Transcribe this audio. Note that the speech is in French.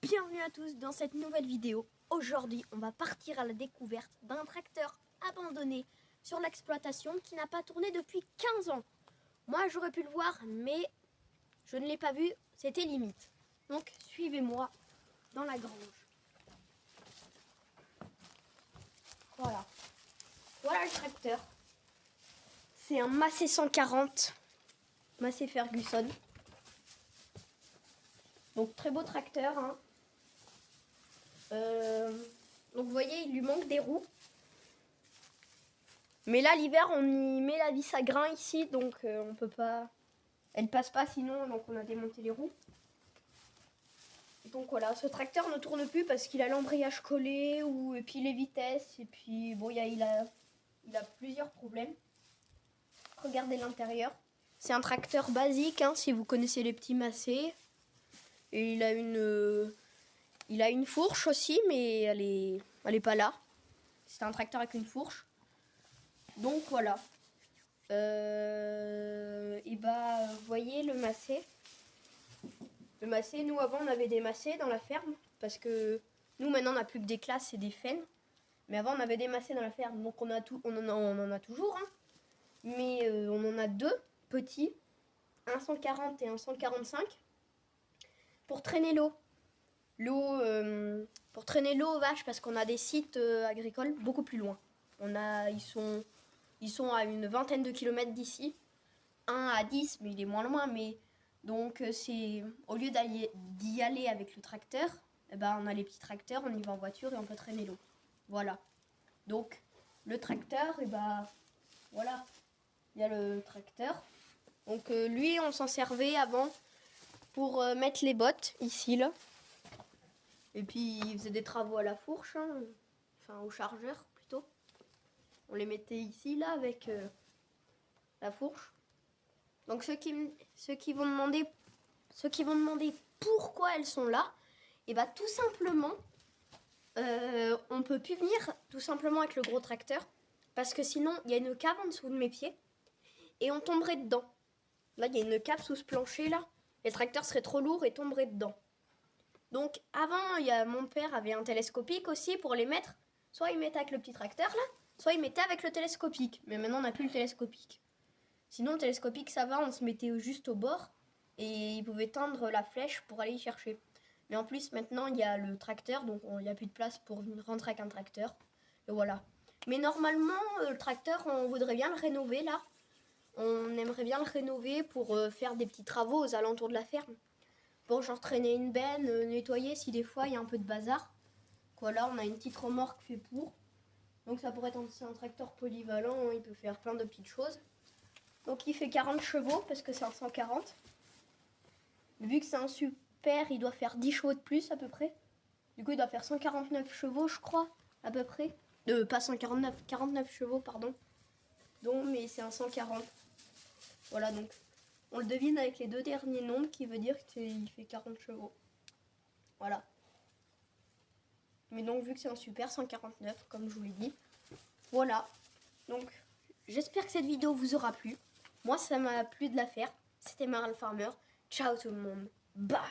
Bienvenue à tous dans cette nouvelle vidéo. Aujourd'hui, on va partir à la découverte d'un tracteur abandonné sur l'exploitation qui n'a pas tourné depuis 15 ans. Moi, j'aurais pu le voir, mais je ne l'ai pas vu, c'était limite. Donc, suivez-moi dans la grange. Voilà. Voilà le tracteur. C'est un Massey 140, Massey Ferguson. Donc, très beau tracteur, hein. Donc vous voyez, il lui manque des roues. Mais là l'hiver on y met la vis à grain ici, donc on peut pas. Elle passe pas sinon, donc on a démonté les roues. Donc voilà, ce tracteur ne tourne plus parce qu'il a l'embrayage collé et puis les vitesses et puis bon il a plusieurs problèmes. Regardez l'intérieur. C'est un tracteur basique, hein, si vous connaissez les petits Massey. Et il a une fourche aussi, mais elle est pas là. C'est un tracteur avec une fourche. Donc voilà. Et bah, vous voyez le Massey. Le Massey, nous avant on avait des Massey dans la ferme. Parce que nous maintenant on n'a plus que des classes et des faines. Mais avant on avait des Massey dans la ferme. Donc on en a toujours. Hein. Mais on en a deux petits. Un 140 et un 145. Pour traîner l'eau. Pour traîner l'eau aux vaches parce qu'on a des sites agricoles beaucoup plus loin. Ils sont à une vingtaine de kilomètres d'ici. Un à 10, mais il est moins loin. Mais donc c'est au lieu d'y aller avec le tracteur, eh ben, on a les petits tracteurs, on y va en voiture et on peut traîner l'eau. Voilà. Donc le tracteur, et ben voilà, il y a le tracteur. Donc lui, on s'en servait avant pour mettre les bottes ici là. Et puis il faisait des travaux à la fourche, hein. Enfin au chargeur plutôt. On les mettait ici là avec la fourche. Donc ceux qui vont demander pourquoi elles sont là, et bah tout simplement, on peut plus venir tout simplement avec le gros tracteur parce que sinon il y a une cave en dessous de mes pieds et on tomberait dedans. Là il y a une cave sous ce plancher là. Les tracteurs seraient trop lourds et tomberaient dedans. Donc avant, mon père avait un télescopique aussi pour les mettre. Soit il mettait avec le petit tracteur là, soit il mettait avec le télescopique. Mais maintenant on n'a plus le télescopique. Sinon le télescopique ça va, on se mettait juste au bord et il pouvait tendre la flèche pour aller y chercher. Mais en plus maintenant il y a le tracteur, donc il n'y a plus de place pour rentrer avec un tracteur. Et voilà. Mais normalement le tracteur on voudrait bien le rénover là. On aimerait bien le rénover pour faire des petits travaux aux alentours de la ferme. Bon, genre traîner une benne, nettoyer si des fois il y a un peu de bazar. Voilà, on a une petite remorque fait pour. Donc ça pourrait être un tracteur polyvalent, hein, il peut faire plein de petites choses. Donc il fait 40 chevaux parce que c'est un 140. Vu que c'est un super, il doit faire 10 chevaux de plus à peu près. Du coup il doit faire 149 chevaux je crois, à peu près. Pas 149, 49 chevaux pardon. Donc mais c'est un 140. Voilà donc. On le devine avec les deux derniers nombres qui veut dire qu'il fait 40 chevaux. Voilà. Mais donc vu que c'est un super 149 comme je vous l'ai dit. Voilà. Donc j'espère que cette vidéo vous aura plu. Moi ça m'a plu de la faire. C'était Maral Farmer. Ciao tout le monde. Bye.